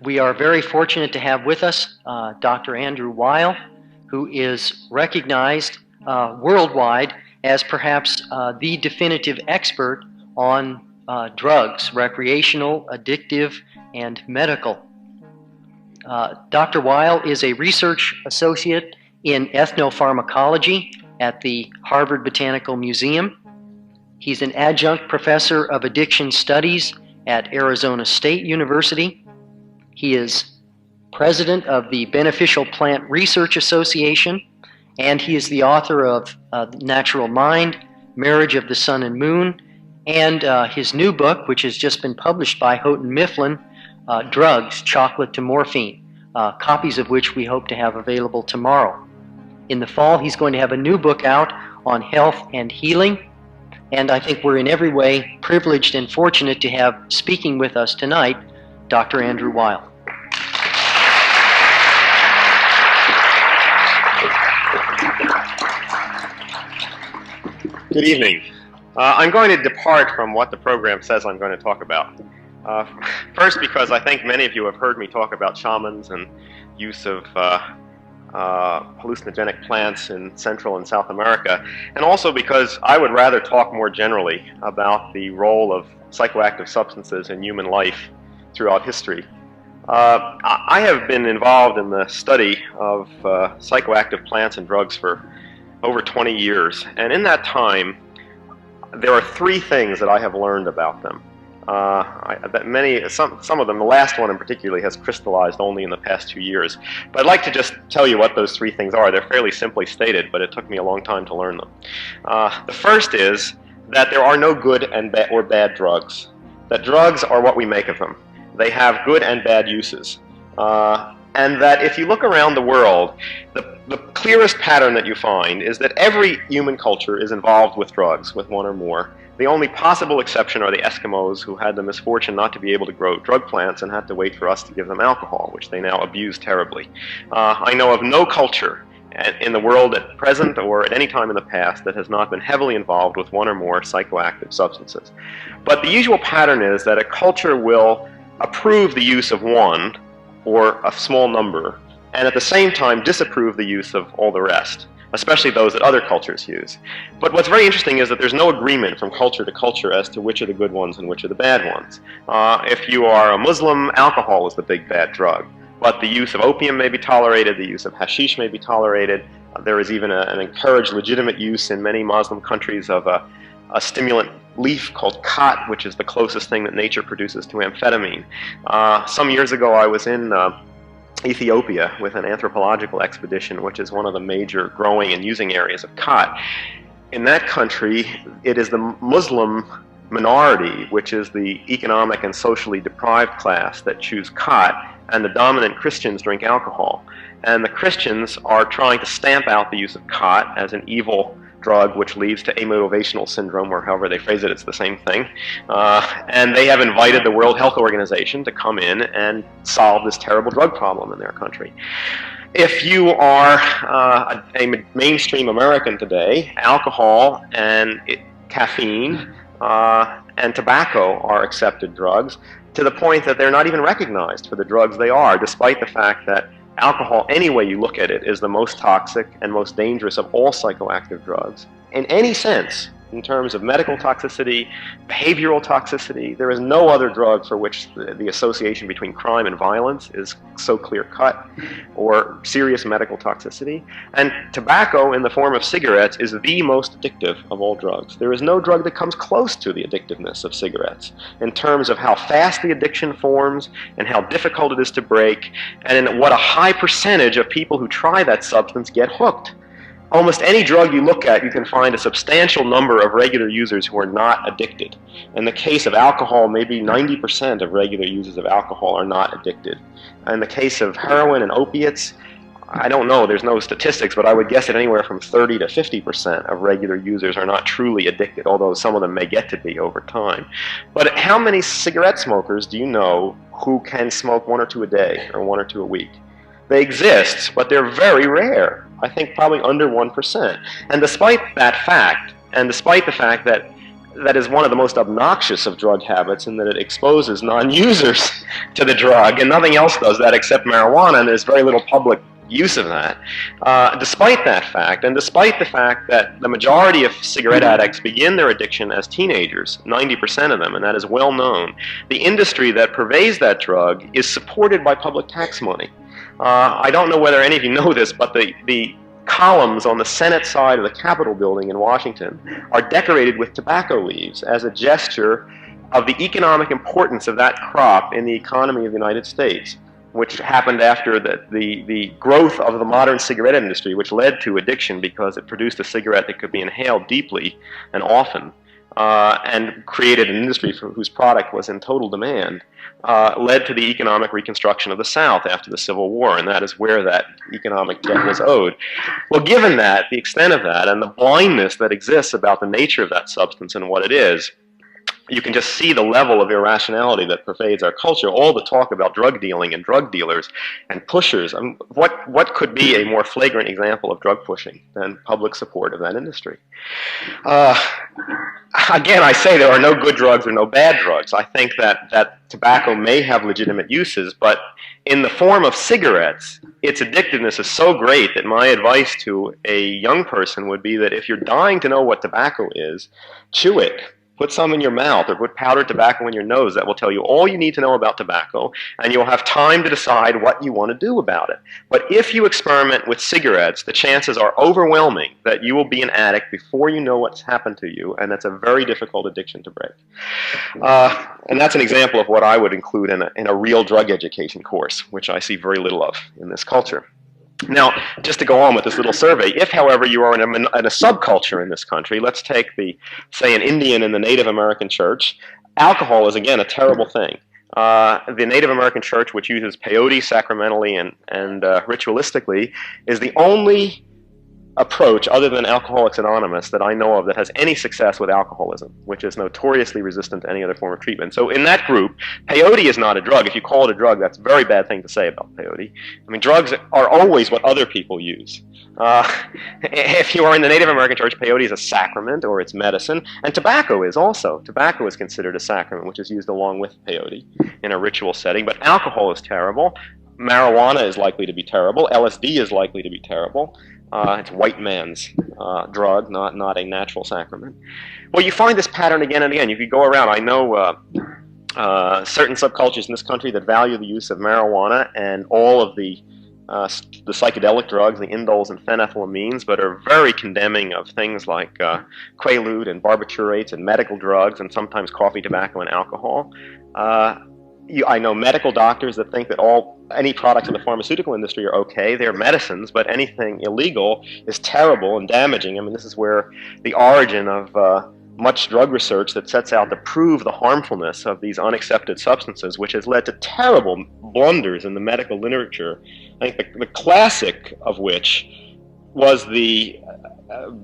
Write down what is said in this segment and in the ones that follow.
We are very fortunate to have with us Dr. Andrew Weil, who is recognized worldwide as perhaps the definitive expert on drugs, recreational, addictive, and medical. Dr. Weil is a research associate in ethnopharmacology at the Harvard Botanical Museum. He's an adjunct professor of addiction studies at Arizona State University. He is president of the Beneficial Plant Research Association, and he is the author of Natural Mind, Marriage of the Sun and Moon, and his new book, which has just been published by Houghton Mifflin, Drugs, Chocolate to Morphine, copies of which we hope to have available tomorrow. In the fall, he's going to have a new book out on health and healing, and I think we're in every way privileged and fortunate to have speaking with us tonight Dr. Andrew Weil. Good evening. I'm going to depart from what the program says I'm going to talk about. First, because I think many of you have heard me talk about shamans and use of hallucinogenic plants in Central and South America, and also because I would rather talk more generally about the role of psychoactive substances in human life throughout history. I have been involved in the study of psychoactive plants and drugs for over 20 years, and in that time there are three things that I have learned about them. Some of them, the last one in particular, has crystallized only in the past 2 years. But I'd like to just tell you what those three things are. They're fairly simply stated, but it took me a long time to learn them. The first is that there are no good and or bad drugs. That drugs are what we make of them. They have good and bad uses. And that if you look around the world, the clearest pattern that you find is that every human culture is involved with drugs, with one or more. The only possible exception are the Eskimos, who had the misfortune not to be able to grow drug plants and had to wait for us to give them alcohol, which they now abuse terribly. I know of no culture in the world at present or at any time in the past that has not been heavily involved with one or more psychoactive substances. But the usual pattern is that a culture will approve the use of one or a small number, and at the same time disapprove the use of all the rest, especially those that other cultures use. But what's very interesting is that there's no agreement from culture to culture as to which are the good ones and which are the bad ones. If you are a Muslim, alcohol is the big bad drug, but the use of opium may be tolerated, the use of hashish may be tolerated. There is even an encouraged legitimate use in many Muslim countries of a stimulant leaf called khat, which is the closest thing that nature produces to amphetamine. Some years ago I was in Ethiopia with an anthropological expedition, which is one of the major growing and using areas of khat. In that country, it is the Muslim minority, which is the economic and socially deprived class, that choose khat, and the dominant Christians drink alcohol. And the Christians are trying to stamp out the use of khat as an evil drug which leads to amotivational syndrome, or however they phrase it, it's the same thing. And they have invited the World Health Organization to come in and solve this terrible drug problem in their country. If you are a mainstream American today, alcohol and caffeine and tobacco are accepted drugs, to the point that they're not even recognized for the drugs they are, despite the fact that alcohol, any way you look at it, is the most toxic and most dangerous of all psychoactive drugs. In any sense, in terms of medical toxicity, behavioral toxicity, there is no other drug for which the association between crime and violence is so clear-cut, or serious medical toxicity. And tobacco, in the form of cigarettes, is the most addictive of all drugs. There is no drug that comes close to the addictiveness of cigarettes in terms of how fast the addiction forms and how difficult it is to break, and in what a high percentage of people who try that substance get hooked. Almost any drug you look at, you can find a substantial number of regular users who are not addicted. In the case of alcohol, maybe 90% of regular users of alcohol are not addicted. In the case of heroin and opiates, I don't know, there's no statistics, but I would guess that anywhere from 30 to 50% of regular users are not truly addicted, although some of them may get to be over time. But how many cigarette smokers do you know who can smoke one or two a day, or one or two a week? They exist, but they're very rare. I think probably under 1%. And despite that fact, and despite the fact that that is one of the most obnoxious of drug habits in that it exposes non-users to the drug, and nothing else does that except marijuana, and there's very little public use of that. Despite that fact, and despite the fact that the majority of cigarette addicts begin their addiction as teenagers, 90% of them, and that is well known, the industry that purveys that drug is supported by public tax money. I don't know whether any of you know this, but the columns on the Senate side of the Capitol building in Washington are decorated with tobacco leaves as a gesture of the economic importance of that crop in the economy of the United States, which happened after the growth of the modern cigarette industry, which led to addiction because it produced a cigarette that could be inhaled deeply and often, and created an industry whose product was in total demand, led to the economic reconstruction of the South after the Civil War, and that is where that economic debt was owed. Well, given that, the extent of that, and the blindness that exists about the nature of that substance and what it is, you can just see the level of irrationality that pervades our culture. All the talk about drug dealing and drug dealers and pushers. What could be a more flagrant example of drug pushing than public support of that industry? Again, I say there are no good drugs or no bad drugs. I think that tobacco may have legitimate uses, but in the form of cigarettes, its addictiveness is so great that my advice to a young person would be that if you're dying to know what tobacco is, chew it. Put some in your mouth or put powdered tobacco in your nose. That will tell you all you need to know about tobacco, and you'll have time to decide what you want to do about it. But if you experiment with cigarettes, the chances are overwhelming that you will be an addict before you know what's happened to you, and that's a very difficult addiction to break. And that's an example of what I would include in a real drug education course, which I see very little of in this culture. Now, just to go on with this little survey, if, however, you are in a subculture in this country, let's take say, an Indian in the Native American church, alcohol is, again, a terrible thing. The Native American church, which uses peyote sacramentally and ritualistically, is the only approach other than Alcoholics Anonymous that I know of that has any success with alcoholism, which is notoriously resistant to any other form of treatment. So in that group, peyote is not a drug. If you call it a drug, that's a very bad thing to say about peyote. I mean, drugs are always what other people use. If you are in the Native American church, peyote is a sacrament or it's medicine, and tobacco is also. Tobacco is considered a sacrament, which is used along with peyote in a ritual setting, but alcohol is terrible. Marijuana is likely to be terrible. LSD is likely to be terrible. It's white man's drug, not a natural sacrament. Well, you find this pattern again and again. You could go around. I know certain subcultures in this country that value the use of marijuana and all of the psychedelic drugs, the indoles and phenethylamines, but are very condemning of things like Quaalude and barbiturates and medical drugs and sometimes coffee, tobacco, and alcohol. I know medical doctors that think that any products in the pharmaceutical industry are okay. They're medicines, but anything illegal is terrible and damaging. I mean, this is where the origin of much drug research that sets out to prove the harmfulness of these unaccepted substances, which has led to terrible blunders in the medical literature. I think the classic of which was the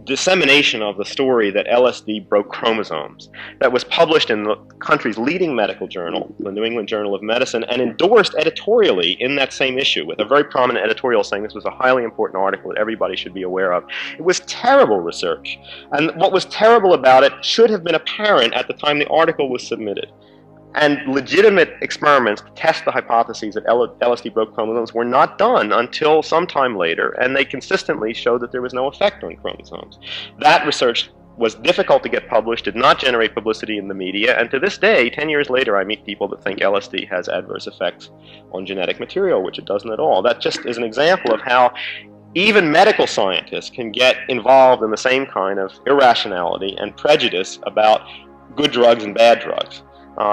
dissemination of the story that LSD broke chromosomes that was published in the country's leading medical journal, the New England Journal of Medicine, and endorsed editorially in that same issue with a very prominent editorial saying this was a highly important article that everybody should be aware of. It was terrible research, and what was terrible about it should have been apparent at the time the article was submitted. And legitimate experiments to test the hypotheses that LSD broke chromosomes were not done until sometime later, and they consistently showed that there was no effect on chromosomes. That research was difficult to get published, did not generate publicity in the media, and to this day, 10 years later, I meet people that think LSD has adverse effects on genetic material, which it doesn't at all. That just is an example of how even medical scientists can get involved in the same kind of irrationality and prejudice about good drugs and bad drugs.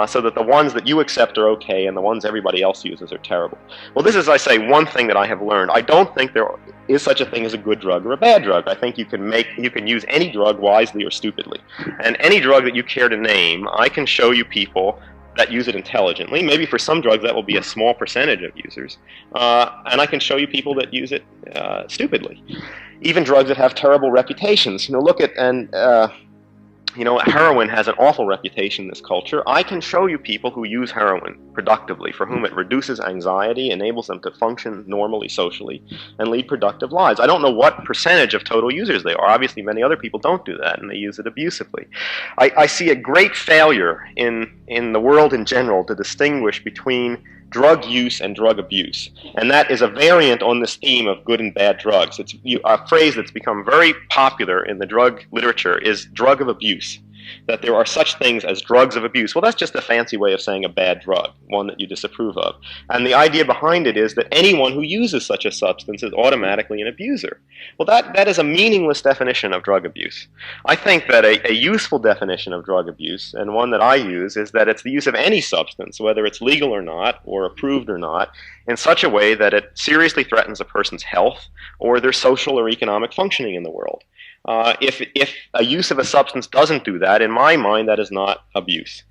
So that the ones that you accept are okay and the ones everybody else uses are terrible. Well, this is, I say, one thing that I have learned. I don't think there is such a thing as a good drug or a bad drug. I think you can use any drug wisely or stupidly. And any drug that you care to name, I can show you people that use it intelligently. Maybe for some drugs that will be a small percentage of users. And I can show you people that use it stupidly. Even drugs that have terrible reputations. Look at You know, heroin has an awful reputation in this culture. I can show you people who use heroin productively, for whom it reduces anxiety, enables them to function normally socially, and lead productive lives. I don't know what percentage of total users they are. Obviously, many other people don't do that, and they use it abusively. I see a great failure in the world in general to distinguish between drug use and drug abuse. And that is a variant on this theme of good and bad drugs. It's a phrase that's become very popular in the drug literature is drug of abuse. That there are such things as drugs of abuse. Well, that's just a fancy way of saying a bad drug, one that you disapprove of. And the idea behind it is that anyone who uses such a substance is automatically an abuser. Well, that is a meaningless definition of drug abuse. I think that a useful definition of drug abuse, and one that I use, is that it's the use of any substance, whether it's legal or not, or approved or not, in such a way that it seriously threatens a person's health or their social or economic functioning in the world. If a use of a substance doesn't do that, in my mind, that is not abuse.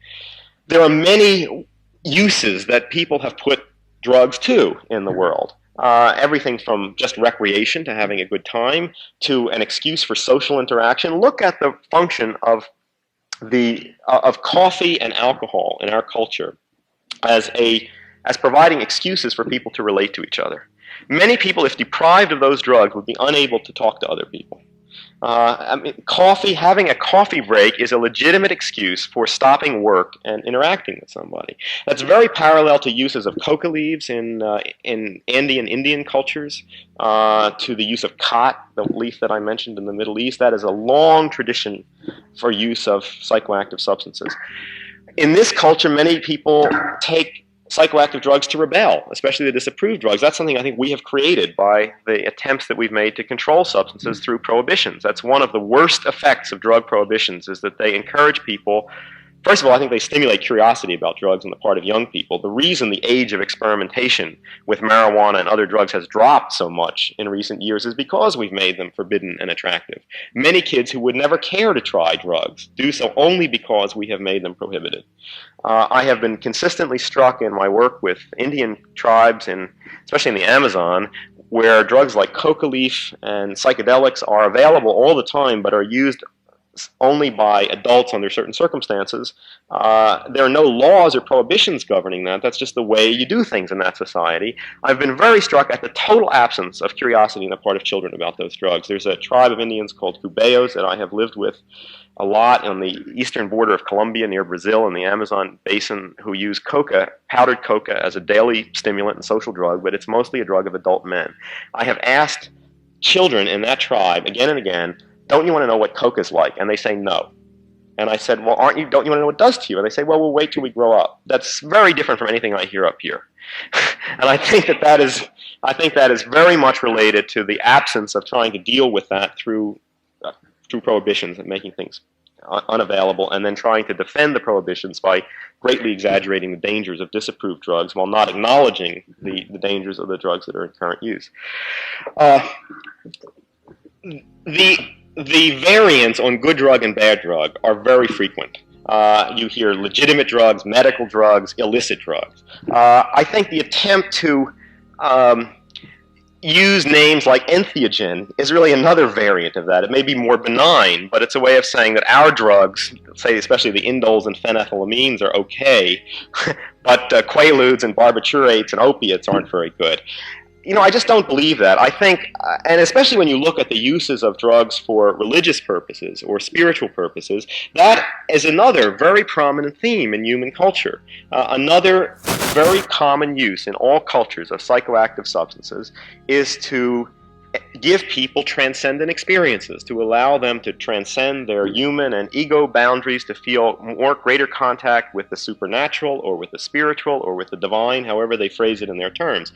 There are many uses that people have put drugs to in the world. Everything from just recreation to having a good time to an excuse for social interaction. Look at the function of coffee and alcohol in our culture as providing excuses for people to relate to each other. Many people, if deprived of those drugs, would be unable to talk to other people. Having a coffee break is a legitimate excuse for stopping work and interacting with somebody. That's very parallel to uses of coca leaves in Indian cultures, to the use of khat, the leaf that I mentioned in the Middle East. That is a long tradition for use of psychoactive substances. In this culture, many people take psychoactive drugs to rebel, especially the disapproved drugs. That's something I think we have created by the attempts that we've made to control substances through prohibitions. That's one of the worst effects of drug prohibitions, is that they encourage people. First of all, I think they stimulate curiosity about drugs on the part of young people. The reason the age of experimentation with marijuana and other drugs has dropped so much in recent years is because we've made them forbidden and attractive. Many kids who would never care to try drugs do so only because we have made them prohibited. I have been consistently struck in my work with Indian tribes, especially in the Amazon, where drugs like coca leaf and psychedelics are available all the time but are used only by adults under certain circumstances. There are no laws or prohibitions governing that. That's just the way you do things in that society. I've been very struck at the total absence of curiosity on the part of children about those drugs. There's a tribe of Indians called Cubeos that I have lived with a lot on the eastern border of Colombia near Brazil in the Amazon basin, who use coca, powdered coca, as a daily stimulant and social drug, but it's mostly a drug of adult men. I have asked children in that tribe again and again, don't you want to know what coke is like? And they say no. And I said, well, don't you want to know what it does to you? And they say, well, we'll wait till we grow up. That's very different from anything I hear up here. And I think that is very much related to the absence of trying to deal with that through prohibitions and making things unavailable, and then trying to defend the prohibitions by greatly exaggerating the dangers of disapproved drugs while not acknowledging the dangers of the drugs that are in current use. The variants on good drug and bad drug are very frequent. You hear legitimate drugs, medical drugs, illicit drugs. I think the attempt to use names like entheogen is really another variant of that. It may be more benign, but it's a way of saying that our drugs, say especially the indoles and phenethylamines, are okay, but quaaludes and barbiturates and opiates aren't very good. You know, I just don't believe that. I think, and especially when you look at the uses of drugs for religious purposes or spiritual purposes, that is another very prominent theme in human culture. Another very common use in all cultures of psychoactive substances is to give people transcendent experiences, to allow them to transcend their human and ego boundaries, to feel greater contact with the supernatural or with the spiritual or with the divine, however they phrase it in their terms.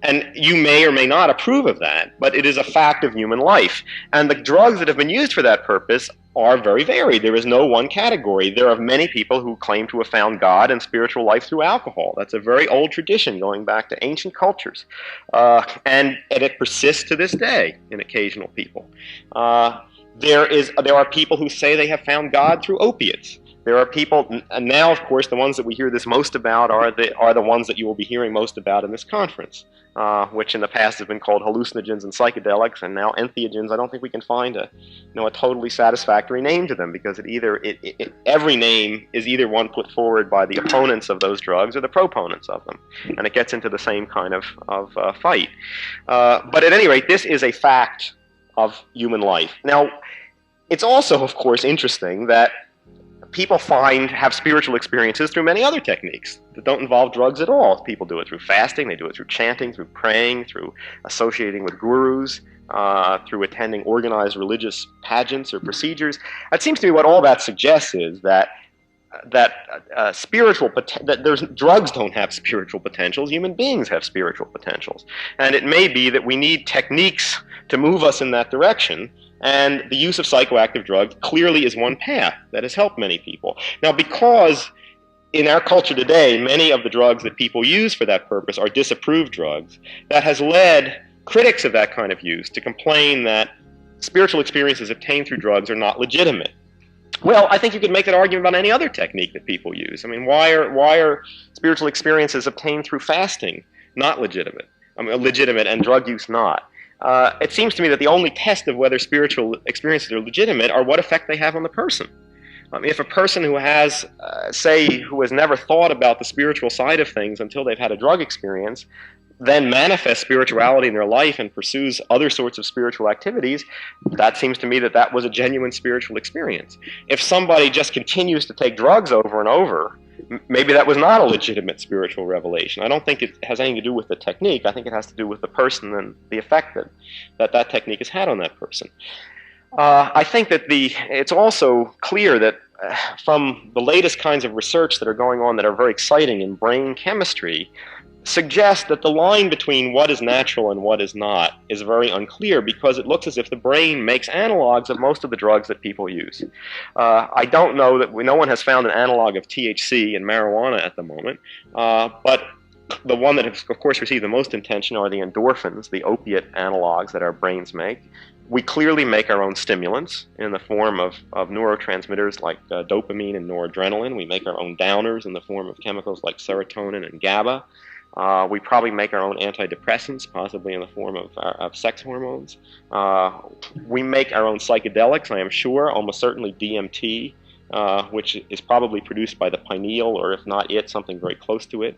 And you may or may not approve of that, but it is a fact of human life. And the drugs that have been used for that purpose are very varied. There is no one category. There are many people who claim to have found God and spiritual life through alcohol. That's a very old tradition going back to ancient cultures. And it persists to this day in occasional people. There are people who say they have found God through opiates. There are people, and now, of course, the ones that we hear this most about are the ones that you will be hearing most about in this conference, which in the past have been called hallucinogens and psychedelics, and now entheogens. I don't think we can find a totally satisfactory name to them, because every name is either one put forward by the opponents of those drugs or the proponents of them, and it gets into the same kind of fight. But at any rate, this is a fact of human life. Now, it's also, of course, interesting that people have spiritual experiences through many other techniques that don't involve drugs at all. People do it through fasting, they do it through chanting, through praying, through associating with gurus, through attending organized religious pageants or procedures. It seems to me what all that suggests is that drugs don't have spiritual potentials. Human beings have spiritual potentials, and it may be that we need techniques to move us in that direction. And the use of psychoactive drugs clearly is one path that has helped many people. Now, because in our culture today, many of the drugs that people use for that purpose are disapproved drugs, that has led critics of that kind of use to complain that spiritual experiences obtained through drugs are not legitimate. Well, I think you could make that argument about any other technique that people use. I mean, why are spiritual experiences obtained through fasting not legitimate? I mean, legitimate and drug use not? It seems to me that the only test of whether spiritual experiences are legitimate are what effect they have on the person. If a person who has never thought about the spiritual side of things until they've had a drug experience, then manifests spirituality in their life and pursues other sorts of spiritual activities, that seems to me that was a genuine spiritual experience. If somebody just continues to take drugs over and over, maybe that was not a legitimate spiritual revelation. I don't think it has anything to do with the technique. I think it has to do with the person and the effect that technique has had on that person. I think that it's also clear that from the latest kinds of research that are going on that are very exciting in brain chemistry, suggest that the line between what is natural and what is not is very unclear, because it looks as if the brain makes analogs of most of the drugs that people use. I don't know that no one has found an analog of THC in marijuana at the moment, but the one that has, of course, received the most attention are the endorphins, the opiate analogs that our brains make. We clearly make our own stimulants in the form of neurotransmitters like dopamine and noradrenaline. We make our own downers in the form of chemicals like serotonin and GABA. We probably make our own antidepressants, possibly in the form of sex hormones. We make our own psychedelics, I am sure, almost certainly DMT, which is probably produced by the pineal, or if not it, something very close to it.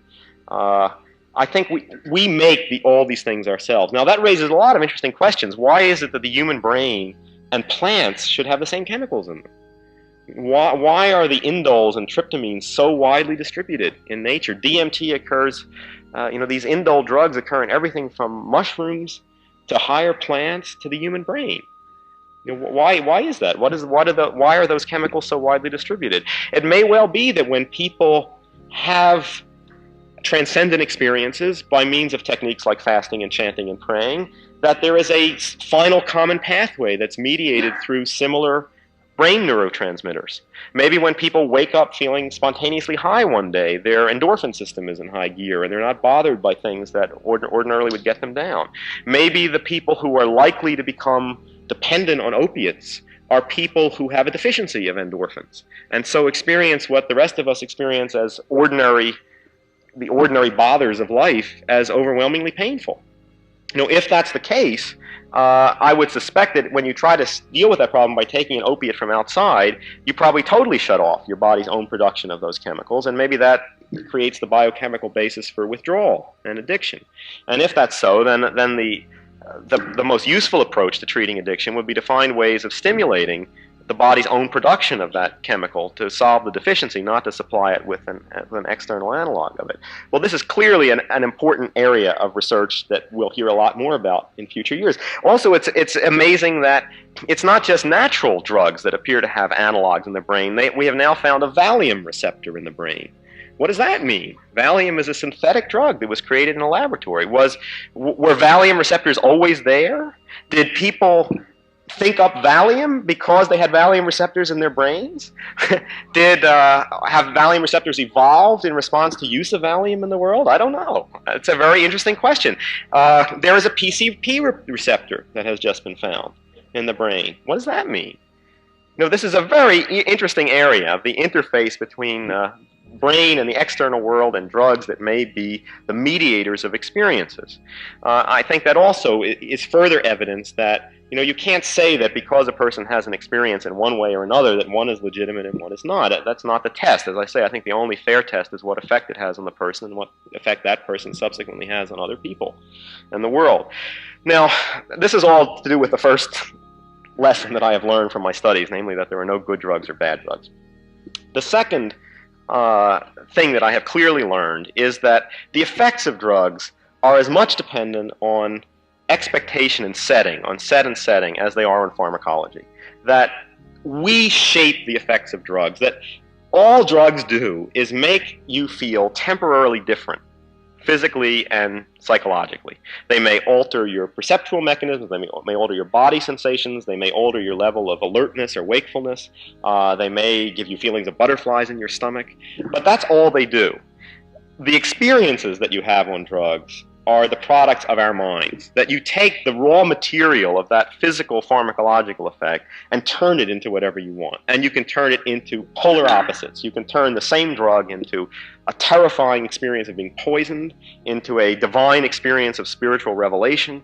I think we make all these things ourselves. Now, that raises a lot of interesting questions. Why is it that the human brain and plants should have the same chemicals in them? Why are the indoles and tryptamines so widely distributed in nature? DMT occurs, these indole drugs occur in everything from mushrooms to higher plants to the human brain. Why is that? Why are those chemicals so widely distributed? It may well be that when people have transcendent experiences by means of techniques like fasting and chanting and praying, that there is a final common pathway that's mediated through similar brain neurotransmitters. Maybe when people wake up feeling spontaneously high one day, their endorphin system is in high gear and they're not bothered by things that ordinarily would get them down. Maybe the people who are likely to become dependent on opiates are people who have a deficiency of endorphins, and so experience what the rest of us experience as the ordinary bothers of life as overwhelmingly painful. If that's the case, I would suspect that when you try to deal with that problem by taking an opiate from outside, you probably totally shut off your body's own production of those chemicals, and maybe that creates the biochemical basis for withdrawal and addiction. And if that's so, then the most useful approach to treating addiction would be to find ways of stimulating the body's own production of that chemical to solve the deficiency, not to supply it with an external analog of it. Well, this is clearly an important area of research that we'll hear a lot more about in future years. Also, it's amazing that it's not just natural drugs that appear to have analogs in the brain. We have now found a Valium receptor in the brain. What does that mean? Valium is a synthetic drug that was created in a laboratory. Were Valium receptors always there? Did people think up Valium because they had Valium receptors in their brains? Have Valium receptors evolved in response to use of Valium in the world? I don't know. It's a very interesting question. There is a PCP receptor that has just been found in the brain. What does that mean? This is a very interesting area of the interface between brain and the external world and drugs that may be the mediators of experiences. I think that also is further evidence that you can't say that because a person has an experience in one way or another that one is legitimate and one is not. That's not the test. As I say, I think the only fair test is what effect it has on the person and what effect that person subsequently has on other people and the world. Now, this is all to do with the first lesson that I have learned from my studies, namely that there are no good drugs or bad drugs. The second thing that I have clearly learned is that the effects of drugs are as much dependent on expectation and setting, on set and setting, as they are on pharmacology. That we shape the effects of drugs, that all drugs do is make you feel temporarily different, physically and psychologically. They may alter your perceptual mechanisms, they may alter your body sensations, they may alter your level of alertness or wakefulness, they may give you feelings of butterflies in your stomach, but that's all they do. The experiences that you have on drugs are the products of our minds, that you take the raw material of that physical pharmacological effect and turn it into whatever you want. And you can turn it into polar opposites. You can turn the same drug into a terrifying experience of being poisoned, into a divine experience of spiritual revelation,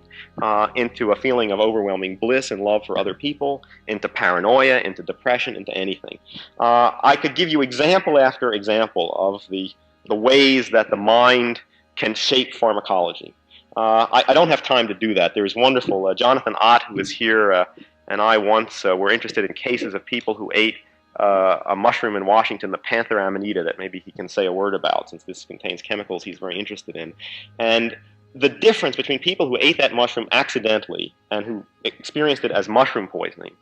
into a feeling of overwhelming bliss and love for other people, into paranoia, into depression, into anything. I could give you example after example of the ways that the mind can shape pharmacology. I don't have time to do that. There's wonderful Jonathan Ott, who is here, and I once were interested in cases of people who ate a mushroom in Washington, the Panther amanita, that maybe he can say a word about, since this contains chemicals he's very interested in. And the difference between people who ate that mushroom accidentally and who experienced it as mushroom poisoning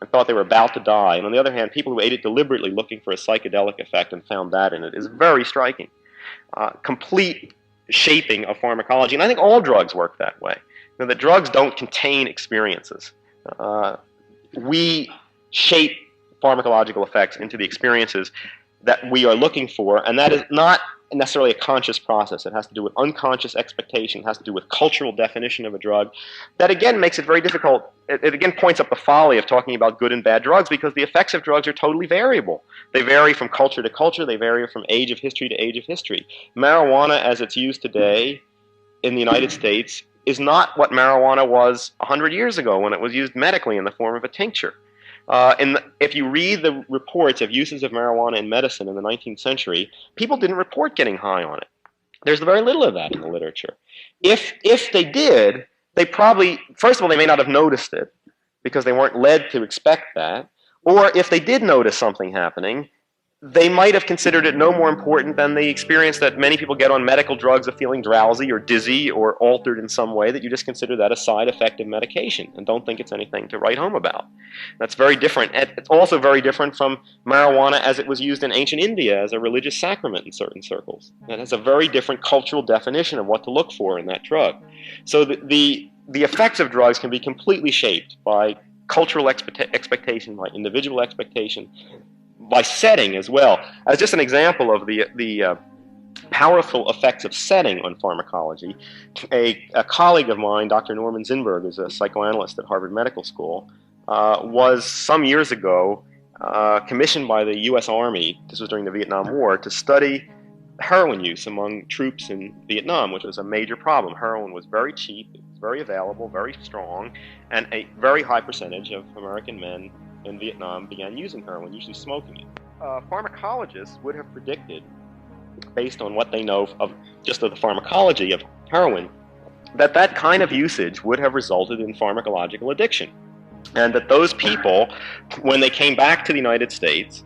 and thought they were about to die, and on the other hand, people who ate it deliberately looking for a psychedelic effect and found that in it, is very striking. Complete shaping of pharmacology, and I think all drugs work that way. That drugs don't contain experiences. We shape pharmacological effects into the experiences that we are looking for, and that is not necessarily a conscious process. It has to do with unconscious expectation, it has to do with cultural definition of a drug. That again makes it very difficult. It again points up the folly of talking about good and bad drugs, because the effects of drugs are totally variable. They vary from culture to culture, they vary from age of history to age of history. Marijuana as it's used today in the United States is not what marijuana was 100 years ago when it was used medically in the form of a tincture. If you read the reports of uses of marijuana in medicine in the 19th century, people didn't report getting high on it. There's very little of that in the literature. If they did, they probably, first of all, they may not have noticed it because they weren't led to expect that. Or if they did notice something happening, they might have considered it no more important than the experience that many people get on medical drugs of feeling drowsy or dizzy or altered in some way, that you just consider that a side effect of medication and don't think it's anything to write home about. That's very different. It's also very different from marijuana as it was used in ancient India as a religious sacrament in certain circles. That has a very different cultural definition of what to look for in that drug. So the effects of drugs can be completely shaped by cultural expectation, by individual expectation, by setting as well. As just an example of the powerful effects of setting on pharmacology, a colleague of mine, Dr. Norman Zinberg, who's a psychoanalyst at Harvard Medical School, was some years ago commissioned by the U.S. Army, this was during the Vietnam War, to study heroin use among troops in Vietnam, which was a major problem. Heroin was very cheap, it was very available, very strong, and a very high percentage of American men in Vietnam began using heroin, usually smoking it. Pharmacologists would have predicted, based on what they know of just of the pharmacology of heroin, that that kind of usage would have resulted in pharmacological addiction. And that those people, when they came back to the United States,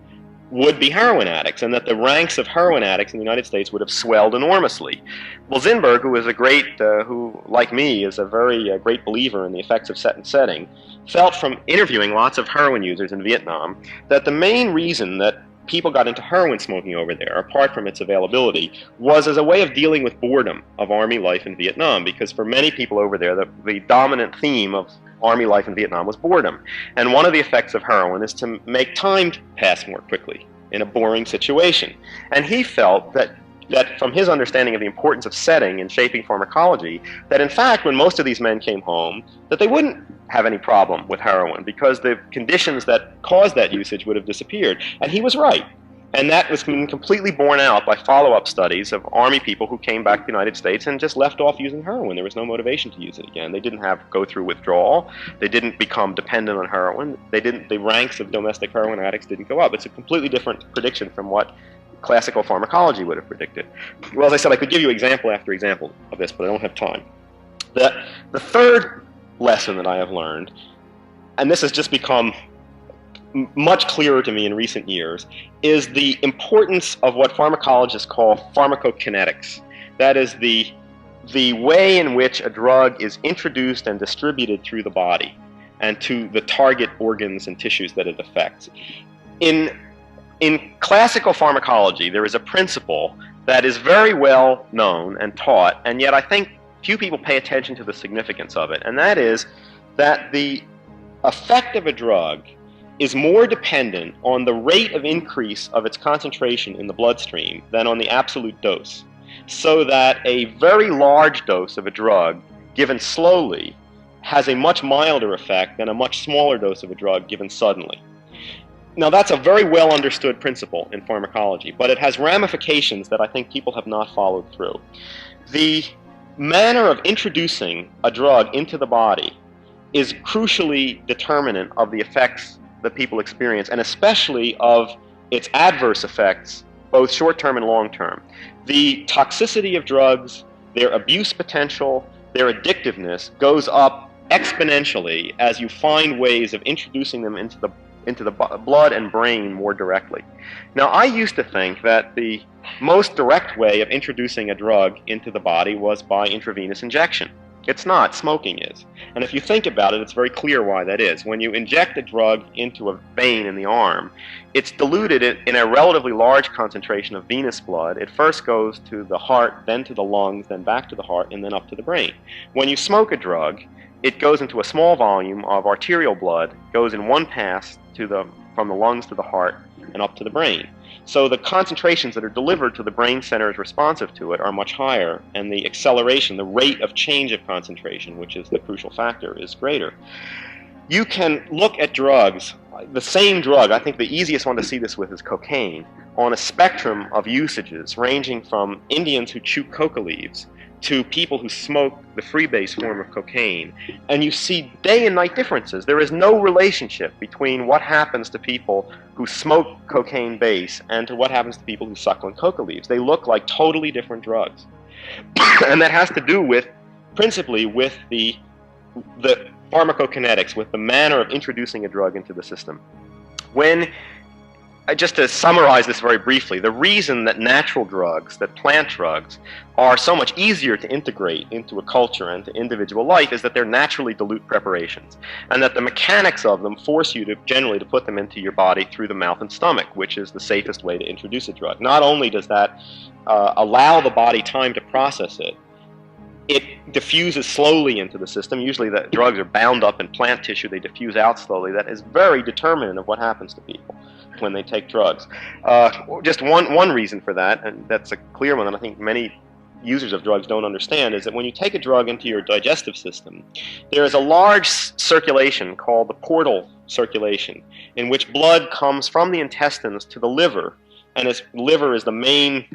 would be heroin addicts, and that the ranks of heroin addicts in the United States would have swelled enormously. Well, Zinberg, who is a great, who, like me, is a very great believer in the effects of set and setting, felt from interviewing lots of heroin users in Vietnam that the main reason that people got into heroin smoking over there, apart from its availability, was as a way of dealing with boredom of Army life in Vietnam, because for many people over there, the dominant theme of Army life in Vietnam was boredom. And one of the effects of heroin is to make time pass more quickly in a boring situation. And he felt that that from his understanding of the importance of setting and shaping pharmacology, that in fact when most of these men came home, that they wouldn't have any problem with heroin because the conditions that caused that usage would have disappeared. And he was right. And that was completely borne out by follow-up studies of Army people who came back to the United States and just left off using heroin. There was no motivation to use it again. They didn't go through withdrawal. They didn't become dependent on heroin. The ranks of domestic heroin addicts didn't go up. It's a completely different prediction from what classical pharmacology would have predicted. Well, as I said, I could give you example after example of this, but I don't have time. The third lesson that I have learned, and this has just become much clearer to me in recent years, is the importance of what pharmacologists call pharmacokinetics. That is the way in which a drug is introduced and distributed through the body and to the target organs and tissues that it affects. In classical pharmacology, there is a principle that is very well known and taught, and yet I think few people pay attention to the significance of it, and that is that the effect of a drug is more dependent on the rate of increase of its concentration in the bloodstream than on the absolute dose. So that a very large dose of a drug given slowly has a much milder effect than a much smaller dose of a drug given suddenly. Now that's a very well understood principle in pharmacology, but it has ramifications that I think people have not followed through. The manner of introducing a drug into the body is crucially determinant of the effects that people experience, and especially of its adverse effects, both short-term and long-term. The toxicity of drugs, their abuse potential, their addictiveness goes up exponentially as you find ways of introducing them into the blood and brain more directly. Now, I used to think that the most direct way of introducing a drug into the body was by intravenous injection. It's not. Smoking is. And if you think about it, it's very clear why that is. When you inject a drug into a vein in the arm, it's diluted in a relatively large concentration of venous blood. It first goes to the heart, then to the lungs, then back to the heart, and then up to the brain. When you smoke a drug, it goes into a small volume of arterial blood, goes in one pass from the lungs to the heart and up to the brain. So the concentrations that are delivered to the brain centers responsive to it are much higher, and the acceleration, the rate of change of concentration, which is the crucial factor, is greater. You can look at drugs, the same drug, I think the easiest one to see this with is cocaine, on a spectrum of usages ranging from Indians who chew coca leaves to people who smoke the freebase form of cocaine, and you see day and night differences. There is no relationship between what happens to people who smoke cocaine base and to what happens to people who suckle on coca leaves. They look like totally different drugs. And that has to do with, principally with the pharmacokinetics, with the manner of introducing a drug into the system. Just to summarize this very briefly, the reason that natural drugs, that plant drugs, are so much easier to integrate into a culture and to individual life is that they're naturally dilute preparations, and that the mechanics of them force you to generally to put them into your body through the mouth and stomach, which is the safest way to introduce a drug. Not only does that allow the body time to process it, it diffuses slowly into the system. Usually the drugs are bound up in plant tissue, they diffuse out slowly. That is very determinant of what happens to people when they take drugs. Just one reason for that, and that's a clear one that I think many users of drugs don't understand, is that when you take a drug into your digestive system, there is a large circulation called the portal circulation, in which blood comes from the intestines to the liver, and the liver is the main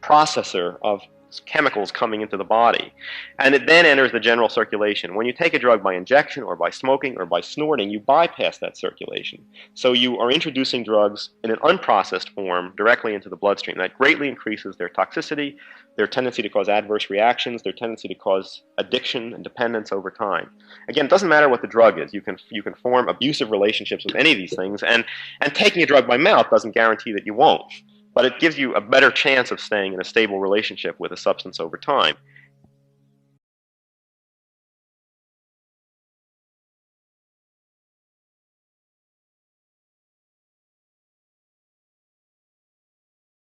processor of chemicals coming into the body, and it then enters the general circulation. When you take a drug by injection or by smoking or by snorting, you bypass that circulation. So you are introducing drugs in an unprocessed form directly into the bloodstream. That greatly increases their toxicity, their tendency to cause adverse reactions, their tendency to cause addiction and dependence over time. Again, it doesn't matter what the drug is. You can form abusive relationships with any of these things, and taking a drug by mouth doesn't guarantee that you won't. But it gives you a better chance of staying in a stable relationship with a substance over time.